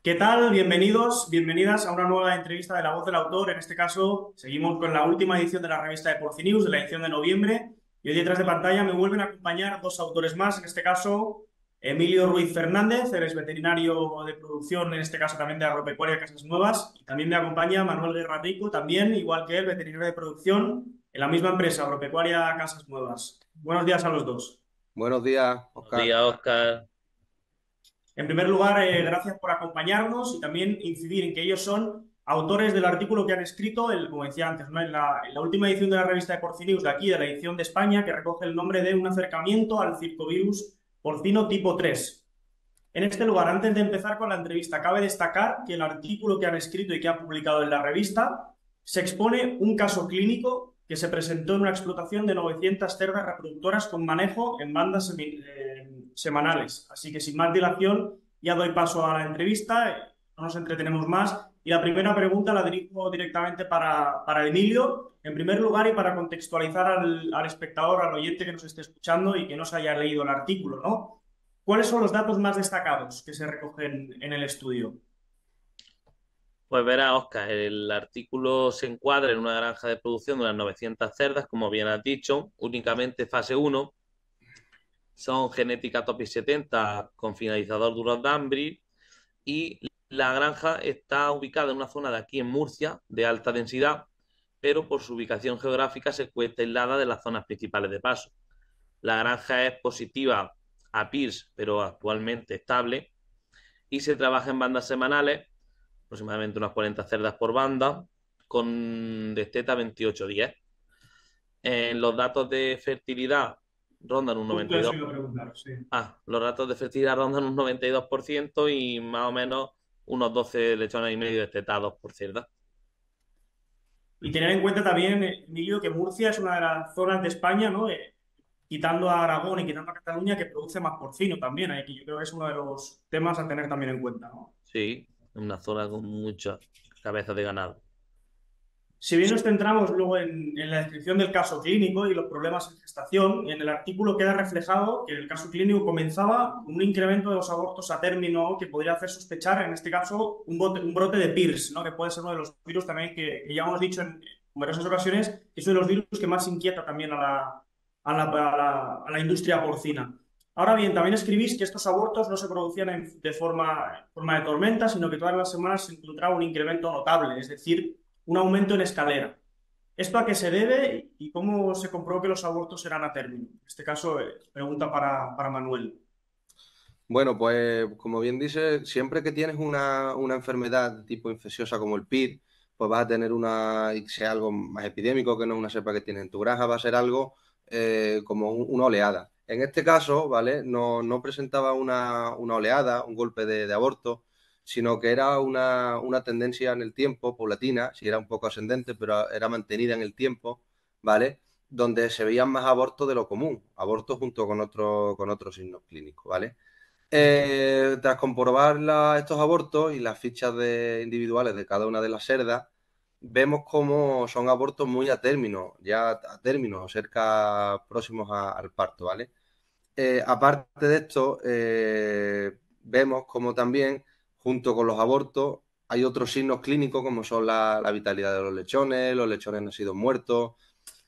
¿Qué tal? Bienvenidos, bienvenidas a una nueva entrevista de La Voz del Autor. En este caso, seguimos con la última edición de la revista de Porcinews, de la edición de noviembre. Y hoy detrás de pantalla me vuelven a acompañar dos autores más. En este caso, Emilio Ruiz Fernández, él es veterinario de producción, en este caso también de Agropecuaria Casas Nuevas. Y también me acompaña Manuel Guerra Rico, también, igual que él, veterinario de producción en la misma empresa, Agropecuaria Casas Nuevas. Buenos días a los dos. Buenos días, Buenos Oscar. días, Oscar. En primer lugar, gracias por acompañarnos y también incidir en que ellos son autores del artículo que han escrito, como decía antes, ¿no? En la última edición de la revista de Porcinews de aquí, de la edición de España, que recoge el nombre de Un acercamiento al circovirus porcino tipo 3. En este lugar, antes de empezar con la entrevista, cabe destacar que el artículo que han escrito y que han publicado en la revista se expone un caso clínico que se presentó en una explotación de 900 cerdas reproductoras con manejo en bandas semanales. Así que sin más dilación, ya doy paso a la entrevista, no nos entretenemos más. Y la primera pregunta la dirijo directamente para Emilio, en primer lugar, y para contextualizar al espectador, al oyente que nos esté escuchando y que no se haya leído el artículo, ¿no? ¿Cuáles son los datos más destacados que se recogen en el estudio? Pues verá, Oscar, el artículo se encuadra en una granja de producción de unas 900 cerdas, como bien has dicho, únicamente fase uno. Son genética Topi 70 con finalizador Duros Danbris y la granja está ubicada en una zona de aquí en Murcia de alta densidad, pero por su ubicación geográfica se encuentra aislada de las zonas principales de paso. La granja es positiva a PIRS, pero actualmente estable, y se trabaja en bandas semanales, aproximadamente unas 40 cerdas por banda, con desteta 28 días. En los datos de fertilidad rondan un Justo eso 92%. iba a preguntar, sí. Los datos de fertilidad rondan un 92% y más o menos unos 12 lechones y medio destetados por cerda. Y tener en cuenta también, Emilio, que Murcia es una de las zonas de España, ¿no? Quitando a Aragón y quitando a Cataluña, que produce más porcino también, que yo creo que es uno de los temas a tener también en cuenta, ¿no? Sí, una zona con muchas cabezas de ganado. Si bien nos centramos luego en la descripción del caso clínico y los problemas en gestación, en el artículo queda reflejado que el caso clínico comenzaba con un incremento de los abortos a término que podría hacer sospechar, en este caso, un brote de PIRS, ¿no? Que puede ser uno de los virus también que ya hemos dicho en numerosas ocasiones, que es uno de los virus que más inquieta también a la industria porcina. Ahora bien, también escribís que estos abortos no se producían de forma de tormenta, sino que todas las semanas se encontraba un incremento notable, es decir, un aumento en escalera. ¿Esto a qué se debe y cómo se comprobó que los abortos eran a término? En este caso, pregunta para Manuel. Bueno, pues como bien dices, siempre que tienes una enfermedad tipo infecciosa como el PIR, pues vas a tener y sea algo más epidémico, que no es una cepa que tienes en tu granja, va a ser algo como una oleada. En este caso, ¿vale? No presentaba una oleada, un golpe de aborto, sino que era una tendencia en el tiempo, paulatina, si era un poco ascendente, pero era mantenida en el tiempo, ¿vale? Donde se veían más abortos de lo común, abortos junto con otros signos clínicos, ¿vale? Tras comprobar estos abortos y las fichas individuales de cada una de las cerdas, vemos cómo son abortos muy a término, ya a término, cerca próximos al parto, ¿vale? Aparte de esto, vemos como también, junto con los abortos, hay otros signos clínicos como son la vitalidad de los lechones nacidos muertos,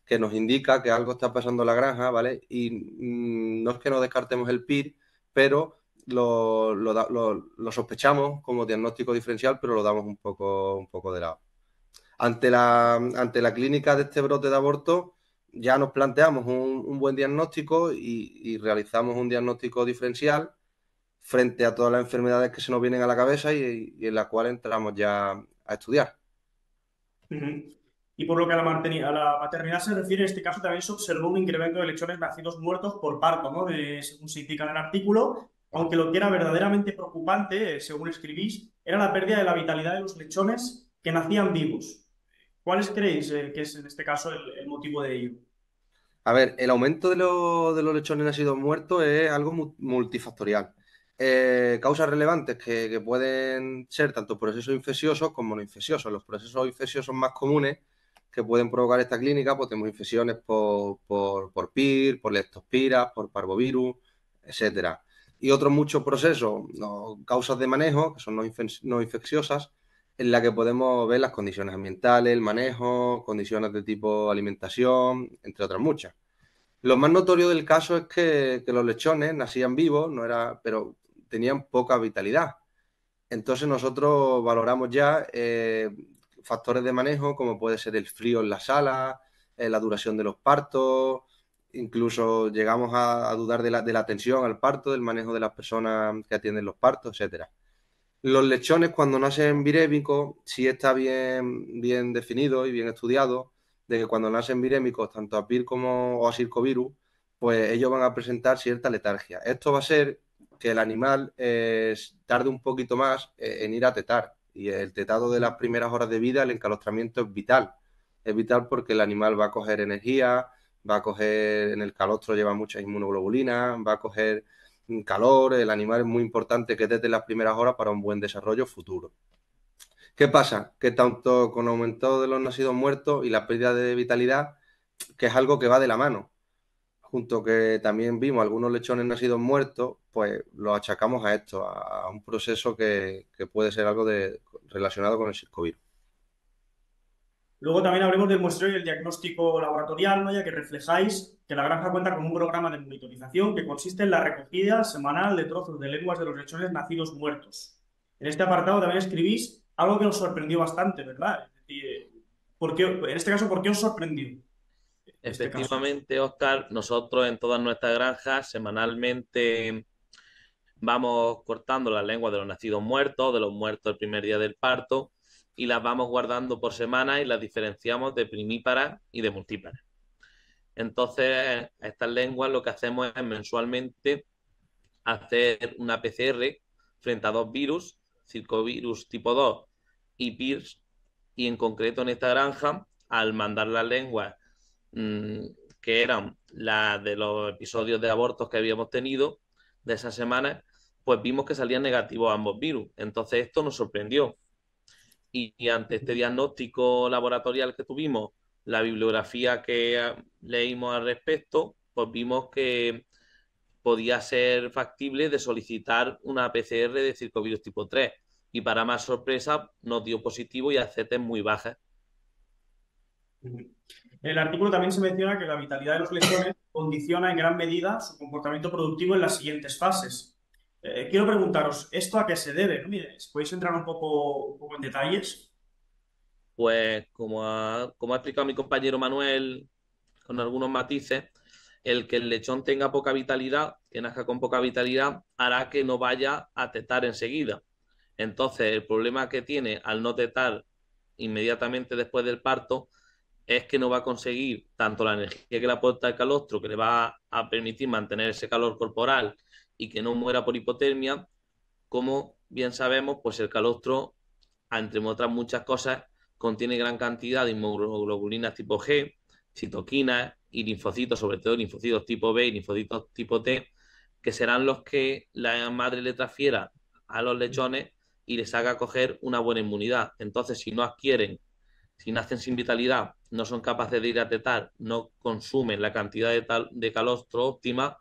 que nos indica que algo está pasando en la granja, ¿vale? Y no es que no descartemos el PIR, pero lo sospechamos como diagnóstico diferencial, pero lo damos un poco de lado. Ante la clínica de este brote de aborto, ya nos planteamos un buen diagnóstico y realizamos un diagnóstico diferencial frente a todas las enfermedades que se nos vienen a la cabeza y en la cual entramos ya a estudiar. Ujú. Y por lo que a la maternidad se refiere, en este caso también se observó un incremento de lechones nacidos muertos por parto, ¿no? Según se indica en el artículo, aunque lo que era verdaderamente preocupante, según escribís, era la pérdida de la vitalidad de los lechones que nacían vivos. ¿Cuáles creéis que es en este caso el motivo de ello? A ver, el aumento de los lechones nacidos muertos es algo multifactorial. Causas relevantes que pueden ser tanto procesos infecciosos como no infecciosos. Los procesos infecciosos más comunes que pueden provocar esta clínica, pues tenemos infecciones por PIR, por leptospiras, por parvovirus, etcétera. y otros muchos procesos, no, causas de manejo, que son no infecciosas, en la que podemos ver las condiciones ambientales, el manejo, condiciones de tipo alimentación, entre otras muchas. Lo más notorio del caso es que los lechones nacían vivos, no era, pero tenían poca vitalidad. Entonces nosotros valoramos ya factores de manejo como puede ser el frío en la sala, la duración de los partos, incluso llegamos a dudar de la atención al parto, del manejo de las personas que atienden los partos, etcétera. Los lechones cuando nacen virémicos sí está bien definido y bien estudiado de que cuando nacen virémicos, tanto a PIR como o a circovirus, pues ellos van a presentar cierta letargia. Esto va a ser que el animal tarde un poquito más en ir a tetar. Y el tetado de las primeras horas de vida, el encalostramiento es vital. Es vital porque el animal va a coger energía, va a coger, en el calostro lleva mucha inmunoglobulina, va a coger calor, el animal es muy importante que tete las primeras horas para un buen desarrollo futuro. ¿Qué pasa? Que tanto con aumento de los nacidos muertos y la pérdida de vitalidad, que es algo que va de la mano, junto que también vimos algunos lechones nacidos muertos, pues lo achacamos a esto, a un proceso que puede ser algo relacionado con el circovirus. Luego también hablemos del muestreo y el diagnóstico laboratorial, ¿no? Ya que reflejáis que la granja cuenta con un programa de monitorización que consiste en la recogida semanal de trozos de lenguas de los lechones nacidos muertos. En este apartado también escribís algo que os sorprendió bastante, ¿verdad? Es decir, en este caso, ¿por qué os sorprendió este caso? Efectivamente, Oscar, nosotros en todas nuestras granjas semanalmente vamos cortando las lenguas de los nacidos muertos, de los muertos el primer día del parto, y las vamos guardando por semana y las diferenciamos de primíparas y de multíparas. Entonces, a estas lenguas lo que hacemos es mensualmente hacer una PCR frente a dos virus, circovirus tipo 2 y PIRS, y en concreto en esta granja, al mandar las lenguas mmm, que eran las de los episodios de abortos que habíamos tenido de esa semana, pues vimos que salían negativos ambos virus. Entonces esto nos sorprendió. Y ante este diagnóstico laboratorial que tuvimos, la bibliografía que leímos al respecto, pues vimos que podía ser factible de solicitar una PCR de circovirus tipo 3. Y para más sorpresa, nos dio positivo y acetes muy bajas. En el artículo también se menciona que la vitalidad de los lechones condiciona en gran medida su comportamiento productivo en las siguientes fases. Quiero preguntaros, ¿esto a qué se debe? ¿No? Mire, ¿podéis entrar un poco en detalles? Pues como ha explicado mi compañero Manuel con algunos matices, el que el lechón tenga poca vitalidad, que nazca con poca vitalidad, hará que no vaya a tetar enseguida. Entonces, el problema que tiene al no tetar inmediatamente después del parto es que no va a conseguir tanto la energía que le aporta el calostro, que le va a permitir mantener ese calor corporal y que no muera por hipotermia, como bien sabemos, pues el calostro, entre otras muchas cosas, contiene gran cantidad de inmunoglobulinas tipo G, citoquinas y linfocitos, sobre todo linfocitos tipo B y linfocitos tipo T, que serán los que la madre le transfiera a los lechones y les haga coger una buena inmunidad. Entonces, si no adquieren, si nacen sin vitalidad, no son capaces de ir a tetar, no consumen la cantidad de calostro óptima,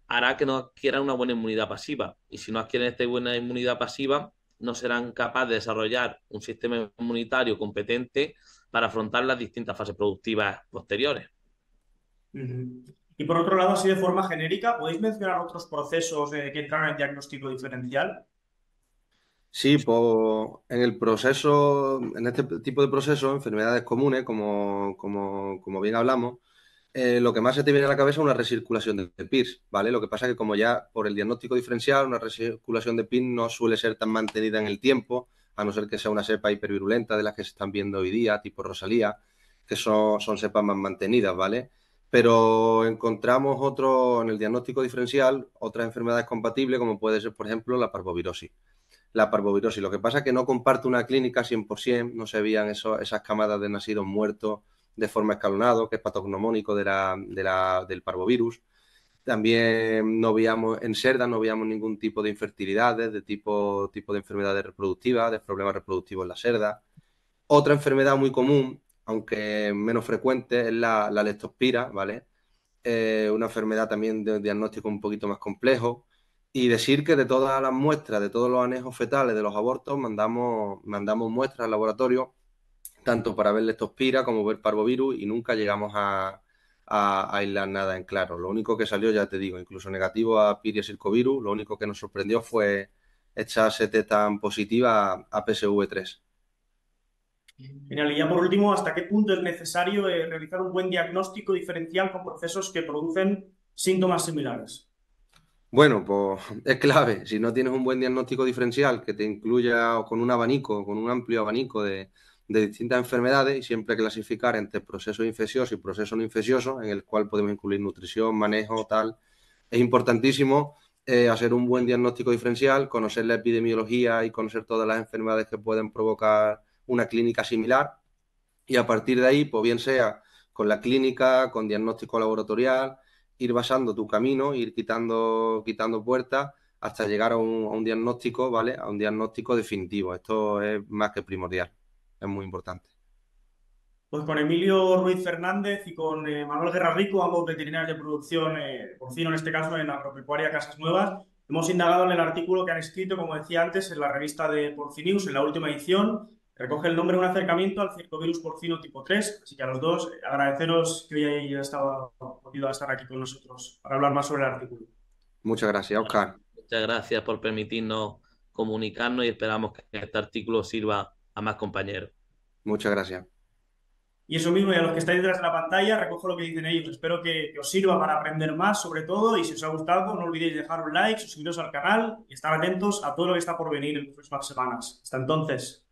hará que no adquieran una buena inmunidad pasiva. Y si no adquieren esta buena inmunidad pasiva, no serán capaces de desarrollar un sistema inmunitario competente para afrontar las distintas fases productivas posteriores. Y por otro lado, así de forma genérica, ¿podéis mencionar otros procesos que entran en el diagnóstico diferencial? Sí, pues en el proceso, en este tipo de procesos, enfermedades comunes, como bien hablamos, lo que más se te viene a la cabeza es una recirculación de PIRS, ¿vale? Lo que pasa es que como ya por el diagnóstico diferencial, una recirculación de PIRS no suele ser tan mantenida en el tiempo, a no ser que sea una cepa hipervirulenta de las que se están viendo hoy día, tipo Rosalía, que son cepas más mantenidas, ¿vale? Pero encontramos en el diagnóstico diferencial, otras enfermedades compatibles, como puede ser, por ejemplo, la parvovirosis. La parvovirosis. Lo que pasa es que no comparte una clínica 100%, no se veían esas camadas de nacidos muertos de forma escalonada, que es patognomónico del parvovirus. También no veíamos en cerdas, no veíamos ningún tipo de infertilidades, de tipo de enfermedades reproductivas, de problemas reproductivos en la cerda. Otra enfermedad muy común, aunque menos frecuente, es la leptospira, ¿vale? Una enfermedad también de diagnóstico un poquito más complejo Y decir que de todas las muestras, de todos los anejos fetales de los abortos, mandamos muestras al laboratorio, tanto para ver leptospira como ver parvovirus, y nunca llegamos a aislar nada en claro. Lo único que salió, ya te digo, incluso negativo a Pir y a circovirus, lo único que nos sorprendió fue esta CT tan positiva a PSV3. Genial. Y ya por último, ¿hasta qué punto es necesario realizar un buen diagnóstico diferencial con procesos que producen síntomas similares? Bueno, pues es clave. Si no tienes un buen diagnóstico diferencial que te incluya con un abanico, con un amplio abanico de distintas enfermedades, y siempre clasificar entre procesos infecciosos y procesos no infecciosos, en el cual podemos incluir nutrición, manejo, tal, es importantísimo hacer un buen diagnóstico diferencial, conocer la epidemiología y conocer todas las enfermedades que pueden provocar una clínica similar, y a partir de ahí, pues bien sea con la clínica, con diagnóstico laboratorial, ir basando tu camino, ir quitando puertas hasta llegar a un diagnóstico, ¿vale? A un diagnóstico definitivo. Esto es más que primordial, es muy importante. Pues con Emilio Ruiz Fernández y con Manuel Guerra Rico, ambos veterinarios de producción porcino, en este caso en Agropecuaria Casas Nuevas, hemos indagado en el artículo que han escrito, como decía antes, en la revista de Porcinews, en la última edición. Recoge el nombre de un acercamiento al circovirus porcino tipo 3. Así que a los dos agradeceros que hoy hayáis podido estar aquí con nosotros para hablar más sobre el artículo. Muchas gracias, Oscar. Muchas gracias por permitirnos comunicarnos y esperamos que este artículo sirva a más compañeros. Muchas gracias. Y eso mismo, y a los que estáis detrás de la pantalla, recojo lo que dicen ellos. Espero que os sirva para aprender más, sobre todo, y si os ha gustado, no olvidéis dejar un like, suscribiros al canal y estar atentos a todo lo que está por venir en las próximas semanas. Hasta entonces.